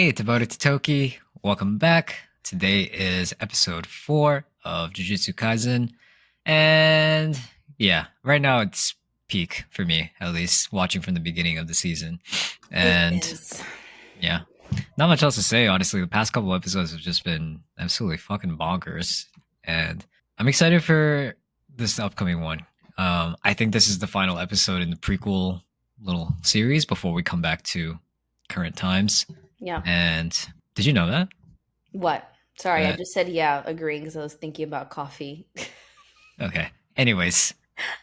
Hey, devoted to Toki. Welcome back. Today is episode 4 of Jujutsu Kaisen. And yeah, right now it's peak for me, at least, watching from the beginning of the season. And It is. yeah, not much else to say, honestly. The past couple episodes have just been absolutely fucking bonkers. And I'm excited for this upcoming one. I think this is the final episode in the prequel little series before we come back to current times. Yeah. And did you know that? What? Sorry, I That just said yeah, agreeing because I was thinking about coffee. okay. Anyways,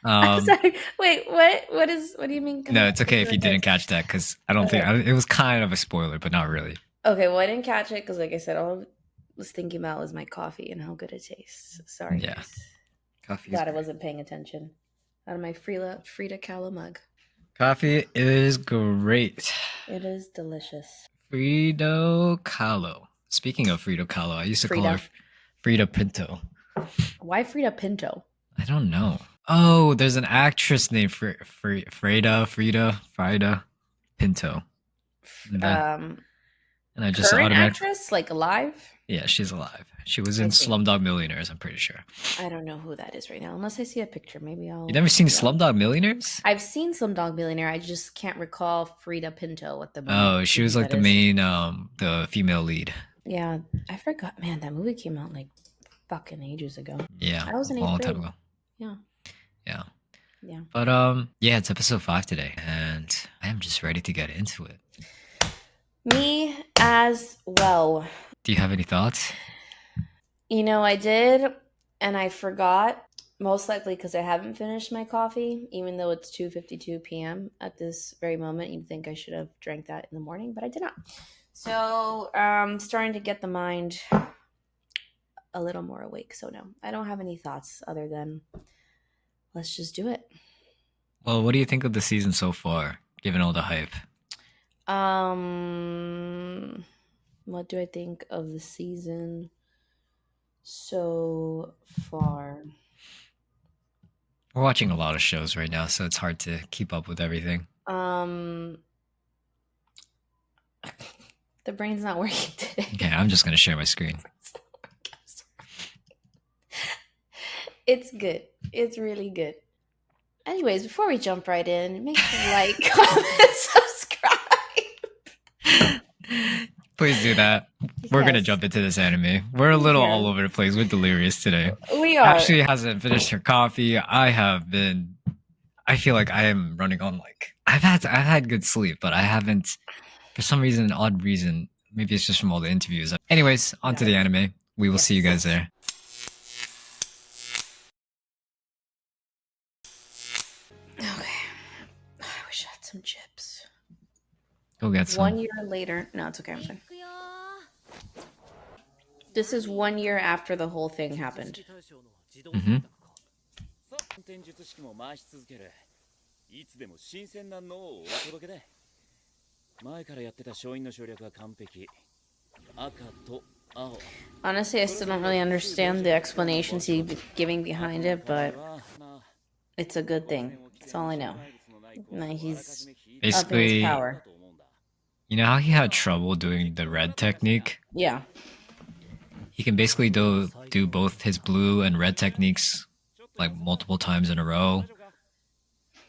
I'm sorry. Wait, what? What do you mean? no, it's okay if you didn't catch that because I don't think Okay. it was kind of a spoiler, but not really. Okay, well, I didn't catch it because, like I said, all I was thinking about was my coffee and how good it tastes. Sorry, Yeah, guys. coffee is Glad I great. wasn't paying attention. Out of my Frida Kahlo mug. Coffee is great. It is delicious. Frito Kahlo. Speaking of Frito Kahlo, I used to call her Frida. Frida Pinto. Why Frida Pinto? I don't know. Oh, there's an actress named Frida Pinto. And, then, Um, and I just Current automatically. actress, like alive? Yeah, she's alive. She was I in see. Slumdog Millionaires, I'm pretty sure. I don't know who that is right now. Unless I see a picture, maybe I'll You never seen look it up. Slumdog Millionaires? I've seen Slumdog Millionaire. I just can't recall Frida Pinto at the moment. Oh, she was like That the is. main, the female lead. Yeah, I forgot. Man, that movie came out like fucking ages ago. Yeah, I was in a eighth long time grade. ago. Yeah, Yeah. yeah. But yeah, it's episode 5 today, and I am just ready to get into it. Me as well. Do you have any thoughts? You know, I did, and I forgot. Most likely because I haven't finished my coffee, even though it's 2:52 p.m. at this very moment. You'd think I should have drank that in the morning, but I did not. So, starting to get the mind a little more awake. So no, I don't have any thoughts other than let's just do it. Well, what do you think of the season so far, given all the hype? What do I think of the season so far? We're watching a lot of shows right now, so it's hard to keep up with everything. The brain's not working today. Okay, I'm just gonna share my screen. It's good. It's really good. Anyways, before we jump right in, make sure to like, comment, subscribe. Please do that. We're gonna Yes. jump into this anime. We're a little Yeah. all over the place. We're delirious today. We are. Ashley hasn't finished her coffee. I have been. I feel like I am running on like I've had good sleep, but I haven't for some reason, an odd reason. Maybe it's just from all the interviews. Anyways, on to the anime. We will see you guys there. Okay. I wish I had some chips. Go get some. 1 year later. No, it's okay. I'm fine. This is 1 year after the whole thing happened. Mm-hmm. 戦術式も回し続ける。いつでも新鮮な脳をお届けで。前からやってた勝因の省略は完璧。赤と青。 Honestly, I still don't really understand the explanations he's giving behind it, but it's a good thing. That's all I know. He's upping his Basically, power. you know how he had trouble doing the red technique? Yeah. He can basically do both his blue and red techniques like multiple times in a row.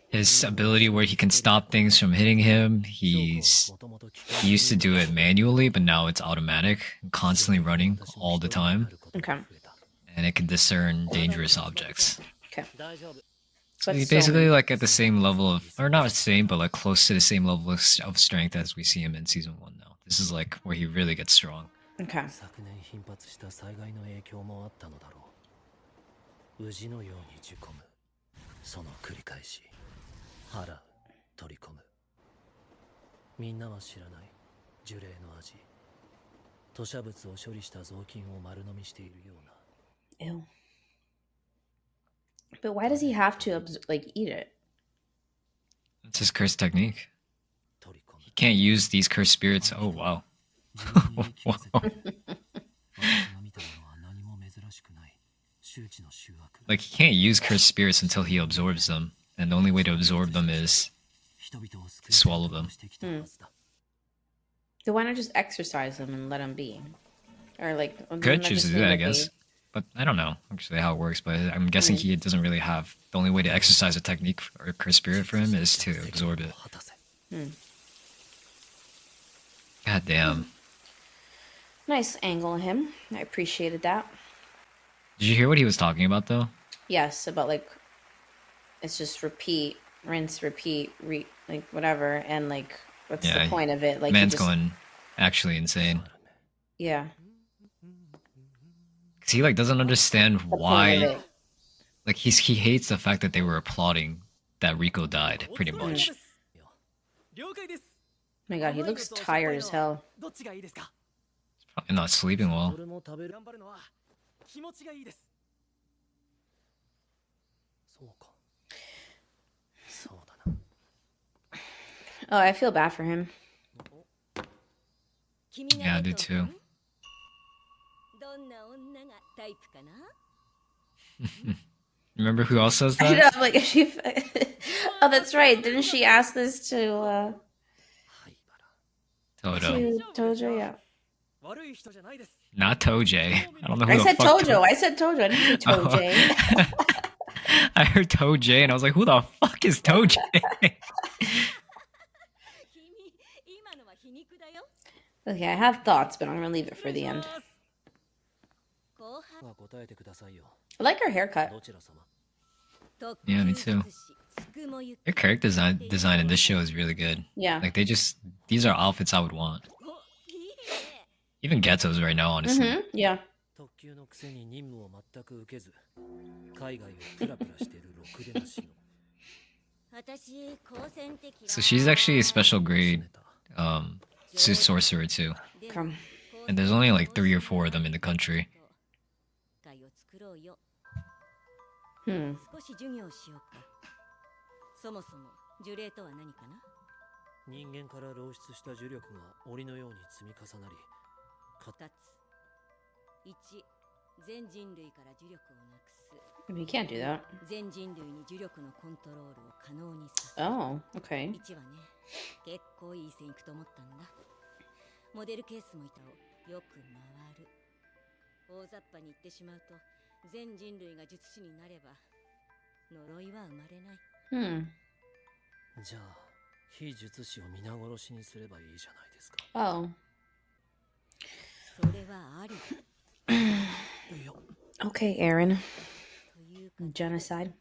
His ability where he can stop things from hitting him, he used to do it manually, but now it's automatic, constantly running all the time, Okay. and it can discern dangerous objects. Okay. So But he's still- basically like at the same level of, or not the same, but like close to the same level of strength as we see him in season 1 now. This is like where he really gets strong. Okay. 昨年頻発した災害の影響もあったのだろう。宇治のように事故む。その繰り返し。払う。取り込む。みんなは知らない。樹齢の味。吐砂物を処理した雑巾を丸飲みしているような。 Ew. But why does he have to like eat it? It's his curse technique. 取り込む。 He can't use these cursed spirits. Oh wow. Wow. 見たのは何も珍しくない。周知の醜悪。 Like he can't use cursed spirits until he absorbs them, and the only way to absorb them is 人々を救い swallow them. してきたはずだ。Then why not just exercise him and let him be? Or like, doesn't Could that choose to just do mean that, I that guess. But I don't know actually how it works. But I'm guessing he doesn't really have the only way to exercise a technique or cursed spirit for him is to absorb it. God damn. Nice angle on him. I appreciated that. Did you hear what he was talking about though? Yes, about like it's just repeat, rinse, repeat, like whatever, and like what's Yeah, the point of it? Like Man's you just going actually insane. yeah. Cause he like doesn't understand The point of why. it. Like he hates the fact that they were applauding that Rico died. Pretty much. Oh my god, he looks tired as hell. Probably not sleeping well. Oh, I feel bad for him. Yeah, I do too. Remember who else says I know, that? I'm like, she. Oh, that's right. Didn't she ask this to Toto. Tojo? Yeah. Not Tojay. I don't know who I the said fuck Tojo. I said Tojo. I didn't say Tojay. I heard Tojay and I was like, who the fuck is Tojay? Okay, I have thoughts, but I'm gonna leave it for the end. I like her haircut. Yeah, me too. Their character design in this show is really good. Yeah. Like these are outfits I would want. Even Geto's right now, honestly. Mm-hmm. Yeah. So she's actually a special grade sorcerer too. Come. And there's only like 3 or 4 of them in the country. Hmm. 人間から漏出した呪力が檻のように積み重なり、1. 全人類から呪力をなくす。You can't do that. 全人類に呪力のコントロールを可能にさせる。Oh, okay. 1はね、結構いい線いくと思ったんだ。モデルケースもいたをよく回る。大雑把に言ってしまうと、全人類が術師になれば呪いは生まれない。じゃあ、非術師を皆殺しにすればいいじゃないですか。Oh. それはあり。Okay, Aaron. Genocide.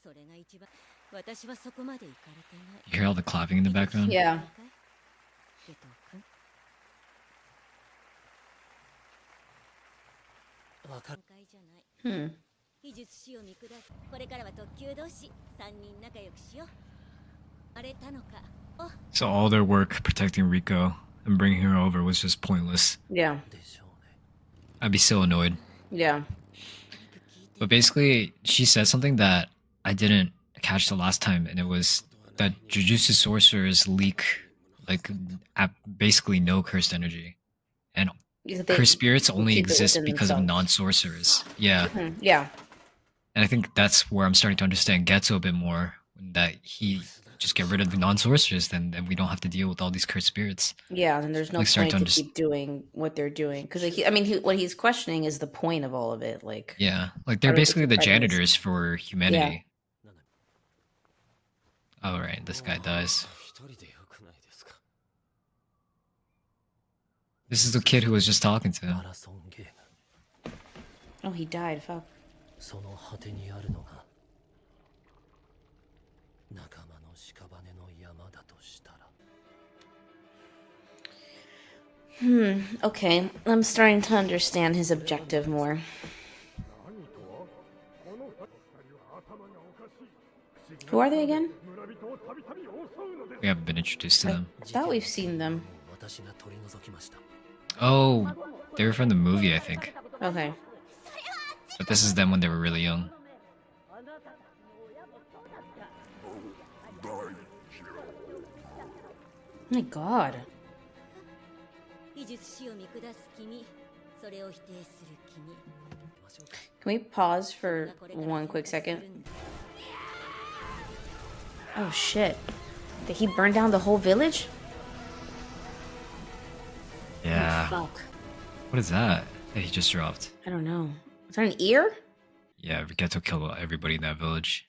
You hear all the clapping in the background? Yeah. So all their work protecting Rico and bringing her over was just pointless. Yeah. I'd be so annoyed. Yeah. But basically, she said something that I didn't catch the last time, and it was that Jujutsu sorcerers leak like basically no cursed energy, and cursed spirits only exist because of non-sorcerers. Yeah. Yeah. And I think that's where I'm starting to understand Geto a bit more. That he just get rid of the non-sorcerers, then we don't have to deal with all these cursed spirits. Yeah, and there's no point to keep doing what they're doing because, like, what he's questioning is the point of all of it. Like, yeah, like they're basically the janitors for humanity. Yeah. All right, this guy dies. This is the kid who was just talking to him. Oh, he died. Fuck. Okay. I'm starting to understand his objective more. Who are they again? We haven't been introduced to them. I thought we've seen them. Oh, they were from the movie, I think. Okay. But this is them when they were really young. Oh my god. Can we pause for 1 quick second? Oh shit. Did he burn down the whole village? Yeah. Oh, fuck. What is that he just dropped? I don't know. Is that an ear? Yeah, Geto killed everybody in that village.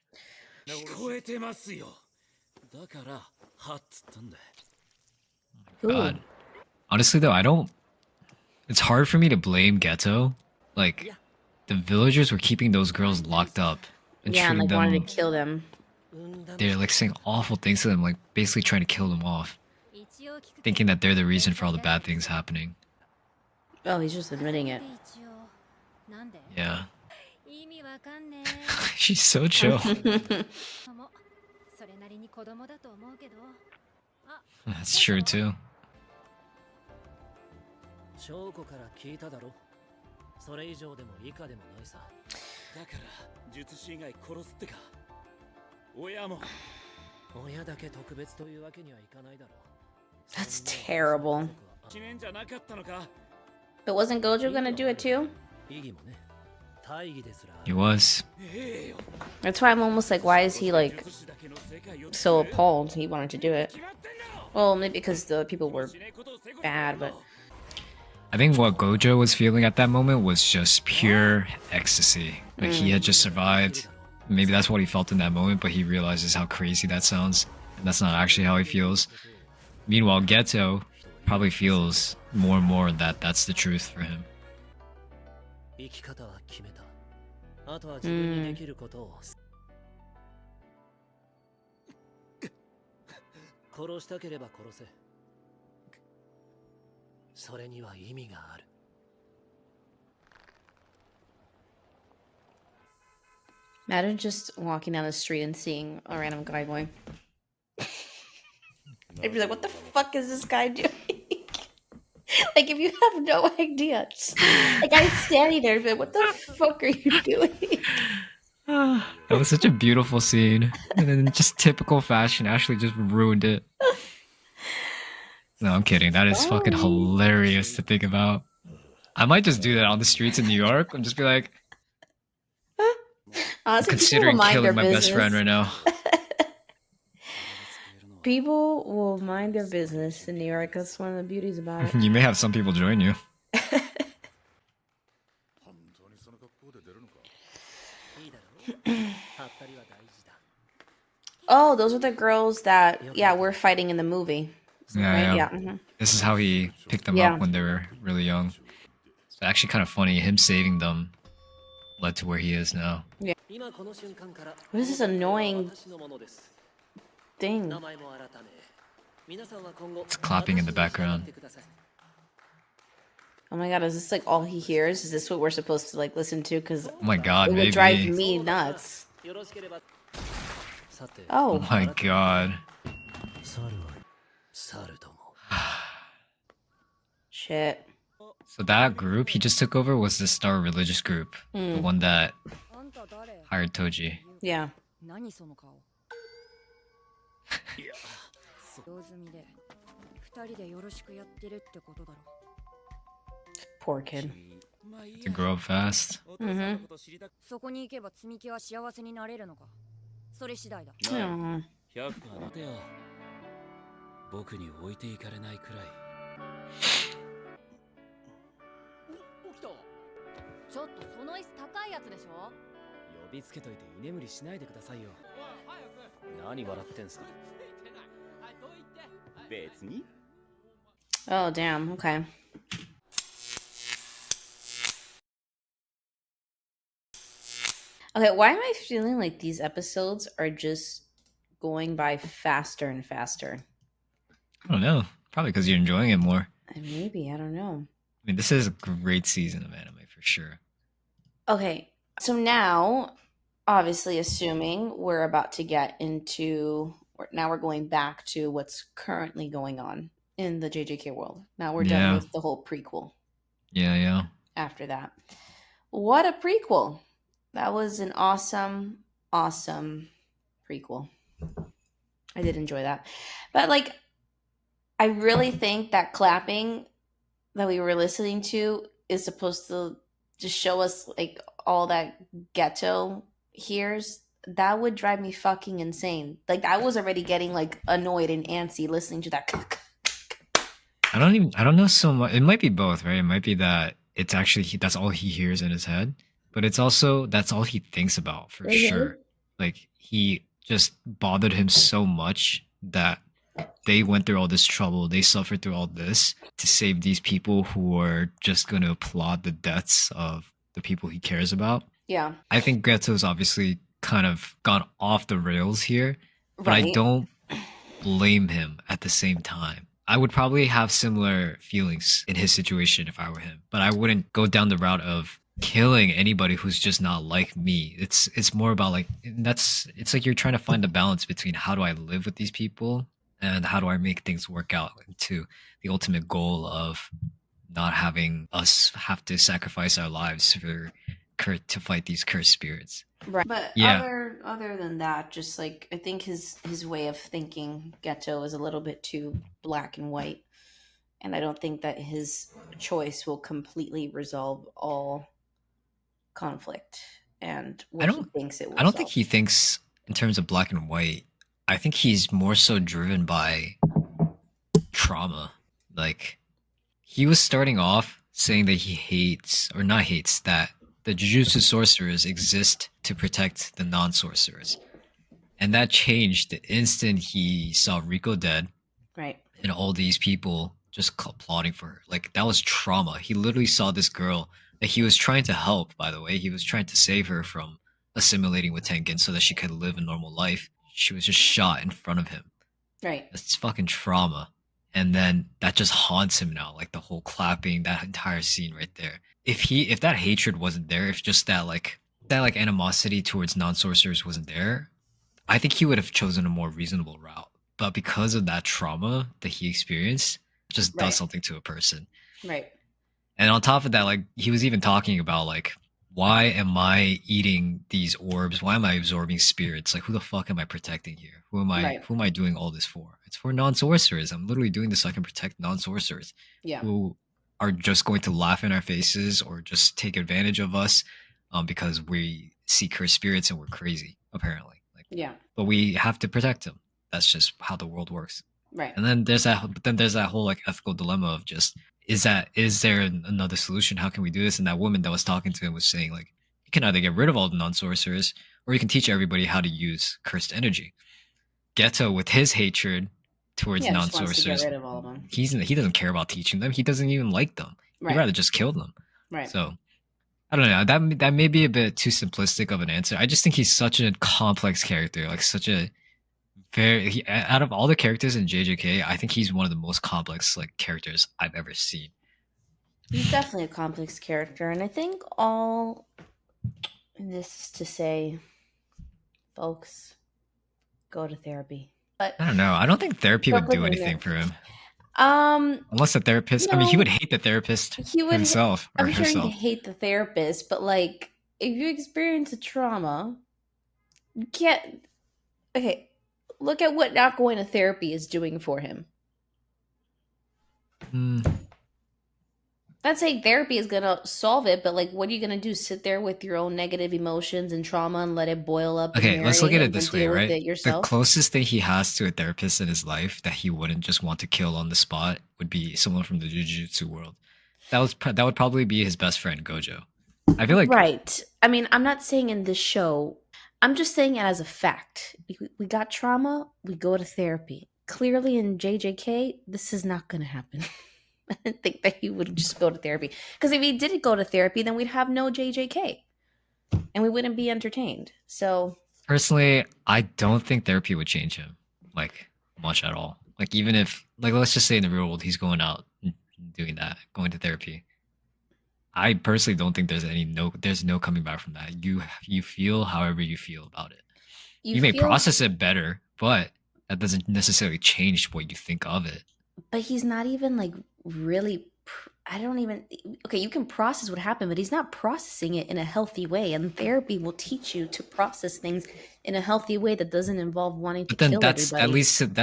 聞こえてますよ。だからはっつったんだ。 Ooh. God. Honestly, though, I don't. It's hard for me to blame Geto. Like, the villagers were keeping those girls locked up and Yeah, and treating like wanted them. to kill them. They're like saying awful things to them, like basically trying to kill them off, thinking that they're the reason for all the bad things happening. Oh, he's just admitting it. Yeah. She's so chill. That's true too. 翔子から聞いただろ。それ以上でも以下でもないさ。だから術師以外殺すってか。親も親だけ特別というわけにはいかないだろ。 That's terrible. 記念じゃなかったのか。 But wasn't Gojo gonna do it too? 意義もね。大義ですら。 He was. That's why I'm almost like, why is he like so appalled he wanted to do it? Well, maybe because the people were bad, but I think what Gojo was feeling at that moment was just pure ecstasy. Like he had just survived. Maybe that's what he felt in that moment, but he realizes how crazy that sounds. And that's not actually how he feels. Meanwhile, Geto probably feels more and more that that's the truth for him. 生き方は決めた。あとは自分にできることを。殺したければ殺せ。それには意味がある。imagine just walking down the street and seeing a random guy going. I'd be like, what the fuck is this guy doing? Like, if you have no idea, just, like, I'm standing there, but what the fuck are you doing? That was such a beautiful scene. And then just typical fashion, Ashley just ruined it. No, I'm kidding. That is fucking hilarious to think about. I might just do that on the streets in New York and just be like, Honestly, considering killing my best friend right now. People will mind their business in New York. That's one of the beauties about it. You may have some people join you. Oh, those are the girls that, yeah, we're fighting in the movie. Yeah, Right? yeah. Yeah. This is how he picked them Yeah. up when they were really young. It's actually kind of funny. Him saving them led to where he is now. What is this annoying thing? It's clapping in the background. Oh my god, is this like all he hears? Is this what we're supposed to like listen to? Because Oh my god, it would maybe. drive me nuts. Oh Oh, my god. shit. So that group he just took over was the Star Religious group. The one that hired Toji. Yeah. 何その顔用済みで二人でよろしくやってるってことだろ Poor kid. To grow up fast. そこに行けば積み木は幸せになれるのかそれ次第だ Aw. 100%待てよ。僕に置いていかれないくらい。起きた。ちょっとその椅子高いやつでしょ呼びつけといて居眠りしないでくださいよ。何笑ってんすか。別に。 Oh, damn. Okay. Okay, why am I feeling like these episodes are just going by faster and faster? I don't know. Probably because you're enjoying it more. Maybe, I don't know. I mean, this is a great season of anime for sure. Okay, so now, obviously, assuming we're about to get into, now we're going back to what's currently going on in the JJK world. Now we're done Yeah. with the whole prequel Yeah, yeah. after that. What a prequel! That was an awesome, awesome prequel. I did enjoy that. But, like, I really think that clapping that we were listening to is supposed to just show us, like, all that Geto hears. That would drive me fucking insane. Like, I was already getting, like, annoyed and antsy listening to that. I don't know so much. It might be both, right? It might be that it's actually that's all he hears in his head, but it's also that's all he thinks about for Mhm. sure. Like he just bothered him so much that they went through all this trouble, they suffered through all this to save these people who are just going to applaud the deaths of the people he cares about. Yeah. I think Geto's obviously kind of gone off the rails here, but I Right. don't blame him at the same time. I would probably have similar feelings in his situation if I were him, but I wouldn't go down the route of killing anybody who's just not like me. It's more about like that's it's like you're trying to find a balance between how do I live with these people and how do I make things work out to the ultimate goal of not having us have to sacrifice our lives for to fight these cursed spirits. Right. But Yeah. other than that, just like I think his way of thinking, Geto, is a little bit too black and white. And I don't think that his choice will completely resolve all conflict and I what he don't thinks it will I don't think solve. he thinks in terms of black and white. I think he's more so driven by trauma. Like he was starting off saying that he hates or not hates that the Jujutsu sorcerers exist to protect the non-sorcerers. And that changed the instant he saw Rico dead Right. and all these people just plotting for her. Like that was trauma. He literally saw this girl that he was trying to help, by the way. He was trying to save her from assimilating with Tengen so that she could live a normal life. She was just shot in front of him. Right. That's fucking trauma. And then that just haunts him now, like the whole clapping, that entire scene right there. If that hatred wasn't there, if just that animosity towards non-sorcerers wasn't there, I think he would have chosen a more reasonable route. But because of that trauma that he experienced, it just does Right. something to a person. Right. And on top of that, like he was even talking about like, why am I eating these orbs? Why am I absorbing spirits? Like who the fuck am I protecting here? Right. Who am I doing all this for? It's for non-sorcerers. I'm literally doing this so I can protect non-sorcerers Yeah. who are just going to laugh in our faces or just take advantage of us because we see cursed spirits and we're crazy, apparently. Like Yeah. but we have to protect them. That's just how the world works. Right. And then there's that whole like ethical dilemma of just is there another solution? How can we do this? And that woman that was talking to him was saying like you can either get rid of all the non-sorcerers or you can teach everybody how to use cursed energy. Geto with his hatred towards Yeah, just wants to get non-sorcerers, rid of all of them. he doesn't care about teaching them. He doesn't even like them. Right. He'd rather just kill them. Right. So I don't know. That may be a bit too simplistic of an answer. I just think he's such a complex character, like such a out of all the characters in JJK, I think he's one of the most complex like characters I've ever seen. He's definitely a complex character, and I think all this is to say, folks, go to therapy. But I don't know. I don't think therapy would do Completely anything not. for him. Unless the therapist, I mean, he no. would hate the therapist He would. himself or I'm sure he'd herself. hate the therapist, but like, if you experience a trauma, you can't. Okay, look at what not going to therapy is doing for him. Not saying therapy is gonna solve it, but like, what are you gonna do? Sit there with your own negative emotions and trauma and let it boil up? Okay, let's look at it and this way, deal with right? it The yourself. closest thing he has to a therapist in his life that he wouldn't just want to kill on the spot would be someone from the Jujutsu world. That would probably be his best friend Gojo. I feel like Right. I mean, I'm not saying in this show. I'm just saying it as a fact. We got trauma. We go to therapy. Clearly, in JJK, this is not going to happen. I didn't think that he would just go to therapy. Because if he didn't go to therapy, then we'd have no JJK. And we wouldn't be entertained. So, personally, I don't think therapy would change him like much at all. Like even if like let's just say in the real world he's going out and doing that, going to therapy. I personally don't think there's no coming back from that. You feel however you feel about it. You may feel, process it better, but that doesn't necessarily change what you think of it. but he's not even like really. I don't even. Okay, you can process what happened, but he's not processing it in a healthy way. And therapy will teach you to process things in a healthy way that doesn't involve wanting to But then kill that's everybody. at least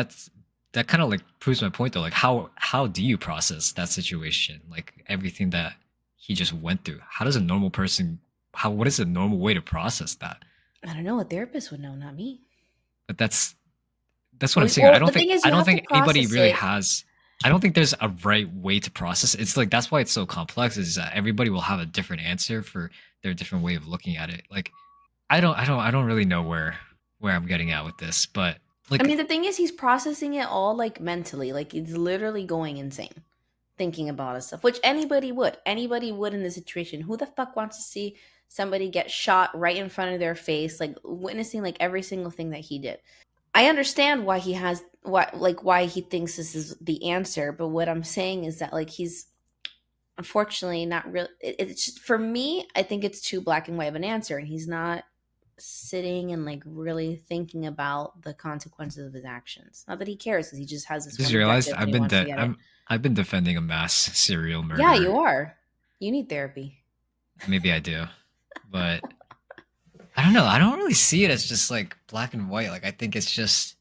that kind of like proves my point though. Like how do you process that situation? Like everything that he just went through. How does a normal person what is a normal way to process that? I don't know. A therapist would know, not me. But that's what I'm Well, saying. the thing is, I you don't have to think anybody process really it. has I don't think there's a right way to process it. It's like that's why it's so complex. Is that everybody will have a different answer for their different way of looking at it. Like I don't really know where I'm getting at with this, but I mean, like the thing is, he's processing it all like mentally. Like he's literally going insane thinking about his stuff, which anybody would. Anybody would in this situation. Who the fuck wants to see somebody get shot right in front of their face, like witnessing like every single thing that he did? I understand why he has why he thinks this is the answer, but what I'm saying is that like he's unfortunately not really. It's just, for me, I think it's too black and white of an answer, and he's not sitting and like really thinking about the consequences of his actions. Not that he cares, because he just has I this just one realized objective and he wants to get it. I've been defending a mass serial Yeah, murderer. you are. You need therapy. Maybe I do, but I don't know. I don't really see it as just like black and white. Like I think it's just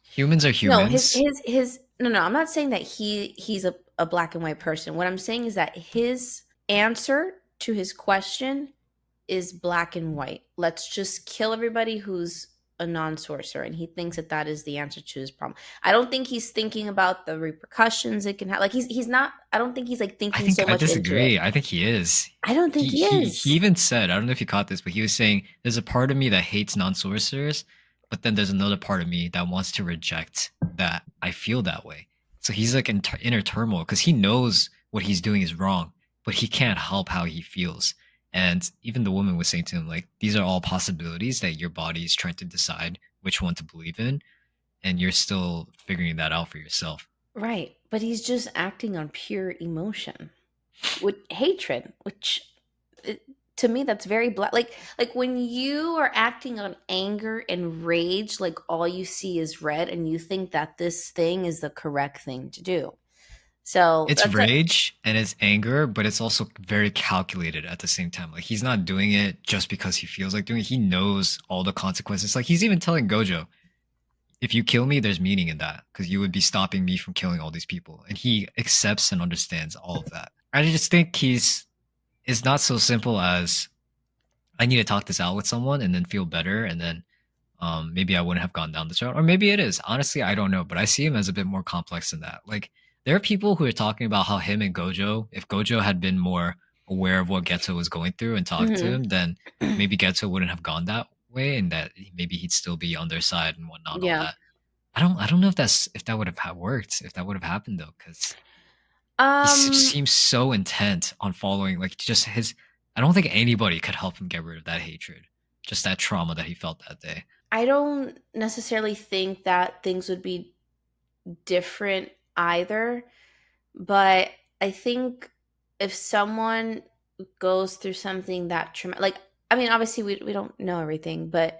humans are No, humans. his no, I'm not saying that he's a black and white person. What I'm saying is that his answer to his question is black and white. Let's just kill everybody who's a non-sorcerer, and he thinks that that is the answer to his problem. I don't think he's thinking about the repercussions it can have. Like he's not. I don't think he's like I thinking think so I much into it. disagree. I think he is. I don't think he He is. even said, I don't know if you caught this, but he was saying there's a part of me that hates non-sorcerers, but then there's another part of me that wants to reject that I feel that way. So he's like in inner turmoil because he knows what he's doing is wrong, but he can't help how he feels. And even the woman was saying to him, like, these are all possibilities that your body is trying to decide which one to believe in, and you're still figuring that out for yourself. Right, but he's just acting on pure emotion, with hatred, which to me that's very black. Like when you are acting on anger and rage, like all you see is red, and you think that this thing is the correct thing to do. So It's that's a rage and it's anger, but it's also very calculated at the same time. Like he's not doing it just because he feels like doing it. He knows all the consequences. Like he's even telling Gojo, if you kill me, there's meaning in that because you would be stopping me from killing all these people. And he accepts and understands all of that. I just think it's not so simple as I need to talk this out with someone and then feel better and then maybe I wouldn't have gone down this road. Or maybe it is. Honestly, I don't know. But I see him as a bit more complex than that. Like there are people who are talking about how him and Gojo, if Gojo had been more aware of what Geto was going through and talked to Mhm. him, then maybe Geto wouldn't have gone that way and that maybe he'd still be on their side and whatnot and all Yeah. that. I don't know if that would have worked, if that would have happened though, because he Um, seems so intent on following like just his I don't think anybody could help him get rid of that hatred. Just that trauma that he felt that day. I don't necessarily think that things would be different either, but I think if someone goes through something that traumatic, like, I mean, obviously we don't know everything, but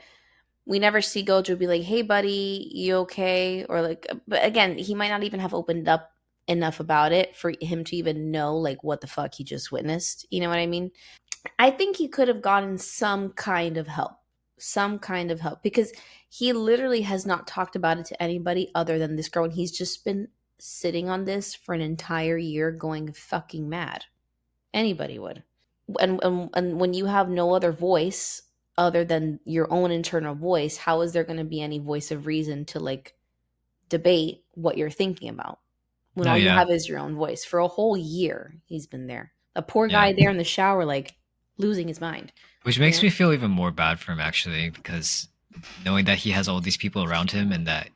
we never see Gojo be like, "Hey, buddy, you okay?" Or like, but again, he might not even have opened up enough about it for him to even know like what the fuck he just witnessed. You know what I mean? I think he could have gotten some kind of help, because he literally has not talked about it to anybody other than this girl, and he's just been sitting on this for an entire year, going fucking mad. Anybody would, and when you have no other voice other than your own internal voice, how is there going to be any voice of reason to like debate what you're thinking about when No, all you yeah. have is your own voice? For a whole year he's been there, a poor Yeah. guy there in the shower, like losing his mind, Which you makes know? me feel even more bad for him actually, because knowing that he has all these people around him and that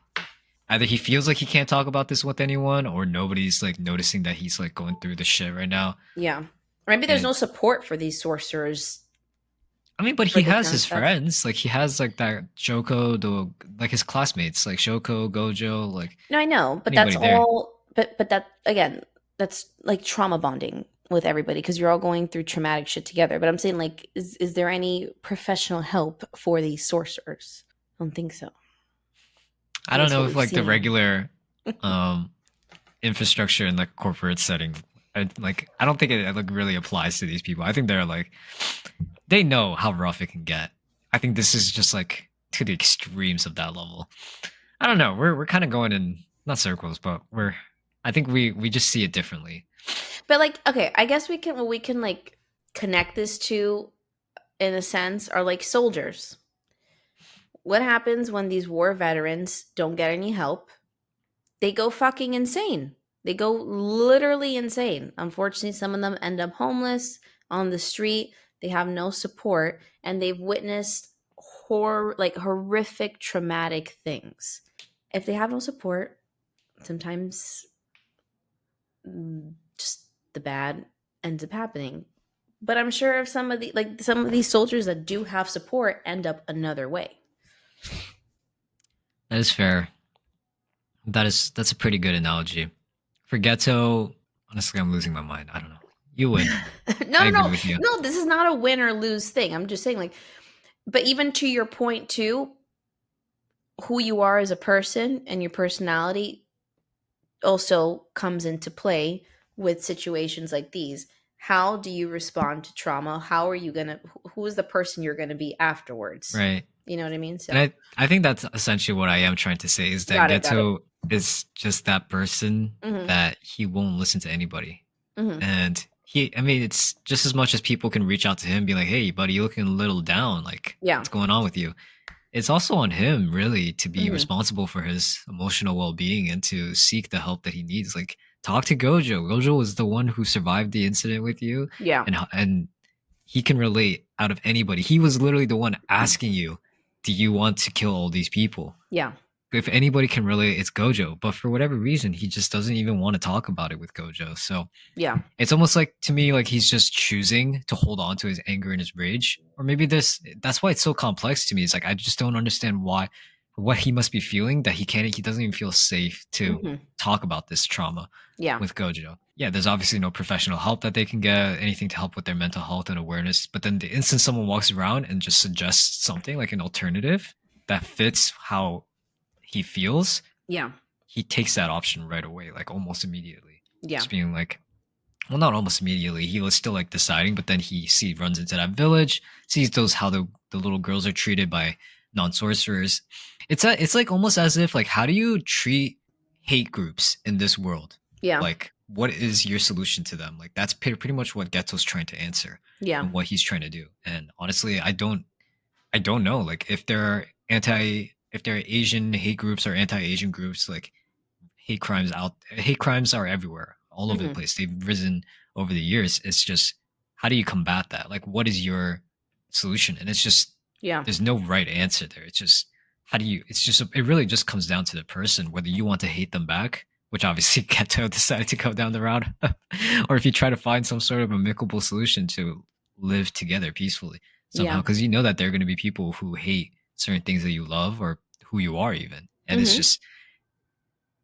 either he feels like he can't talk about this with anyone or nobody's like noticing that he's like going through the shit right now. Yeah, maybe there's And no support for these sorcerers I mean, but for he this has kind of his stuff. friends. Like he has like that Joko, the like his classmates, like Shoko, Gojo, like No, I know, but that's anybody there. all. But that again, that's like trauma bonding with everybody, because you're all going through traumatic shit together. But I'm saying, like, is there any professional help for these sorcerers? I don't think so. I At don't least know what if we've like the seen. regular um infrastructure in like corporate setting I don't think it like really applies to these people. I think they're like they know how rough it can get. I think this is just like to the extremes of that level. I don't know. We're kind of going in not circles, but I think we just see it differently. But like, okay, I guess we can. What we can like connect this to, in a sense, are like soldiers. What happens when these war veterans don't get any help? They go fucking insane. They go literally insane. Unfortunately, some of them end up homeless on the street. They have no support, and they've witnessed horrific, traumatic things. If they have no support, sometimes just the bad ends up happening. But I'm sure if some of these soldiers that do have support end up another way. That is fair. That's a pretty good analogy. For Geto, honestly, I'm losing my mind. I don't know. You win. I agree with you. No, this is not a win or lose thing. I'm just saying, like, but even to your point too, who you are as a person and your personality also comes into play with situations like these. How do you respond to trauma? How are you gonna? Who is the person you're gonna be afterwards? Right. You know what I mean? So And I think that's essentially what I am trying to say is that got it. Geto is just that person Mhm. that he won't listen to anybody. Mhm. And I mean, it's just as much as people can reach out to him and be like, hey, buddy, you're looking a little down. Like, Yeah. what's going on with you? It's also on him, really, to be Mhm. responsible for his emotional well being and to seek the help that he needs. Like, talk to Gojo. Gojo was the one who survived the incident with you. Yeah. And he can relate out of anybody. He was literally the one asking you, do you want to kill all these people? Yeah. If anybody can relate, it's Gojo. But for whatever reason, he just doesn't even want to talk about it with Gojo. So Yeah. it's almost like, to me, like he's just choosing to hold on to his anger and his rage. Or maybe that's why it's so complex to me. It's like, I just don't understand what he must be feeling that he doesn't even feel safe to Mhm. talk about this trauma Yeah. with Gojo. Yeah, there's obviously no professional help that they can get, anything to help with their mental health and awareness. But then the instant someone walks around and just suggests something like an alternative that fits how he feels, Yeah. he takes that option right away, like almost immediately. Yeah. Just being like, well, not almost immediately. He was still like deciding, but then he runs into that village, sees how the little girls are treated by non-sorcerers. It's like almost as if, like, how do you treat hate groups in this world? Yeah. Like, what is your solution to them? Like, that's pretty much what Geto's trying to answer Yeah. and what he's trying to do. And honestly, I don't know, like, if there are Asian hate groups or anti-Asian groups, like hate crimes are everywhere, all over the Mhm. place. They've risen over the years. It's just, how do you combat that? Like, what is your solution? And it's just, Yeah. there's no right answer there. It's just, it really just comes down to the person, whether you want to hate them back, which obviously Geto decided to go down the route, or if you try to find some sort of amicable solution to live together peacefully somehow. Yeah. Because you know that there are going to be people who hate certain things that you love or who you are even. And it's Mhm. just,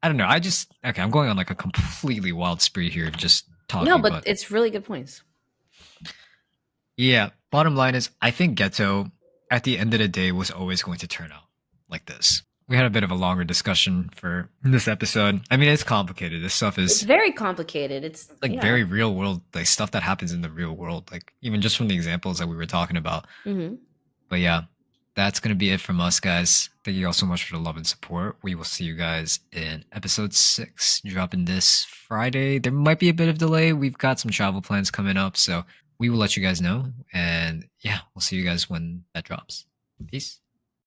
I don't know. Okay, I'm going on like a completely wild spree here of just talking. No, but it's really good points. Yeah, bottom line is, I think Geto, at the end of the day, was always going to turn out like this. We had a bit of a longer discussion for this episode. I mean, it's complicated. This stuff It's is very complicated. It's like yeah. very real world, like stuff that happens in the real world, like even just from the examples that we were talking about. Mhm. But yeah, that's going to be it from us, guys. Thank you all so much for the love and support. We will see you guys in episode 6, dropping this Friday. There might be a bit of delay. We've got some travel plans coming up, so we will let you guys know. And yeah, we'll see you guys when that drops. Peace.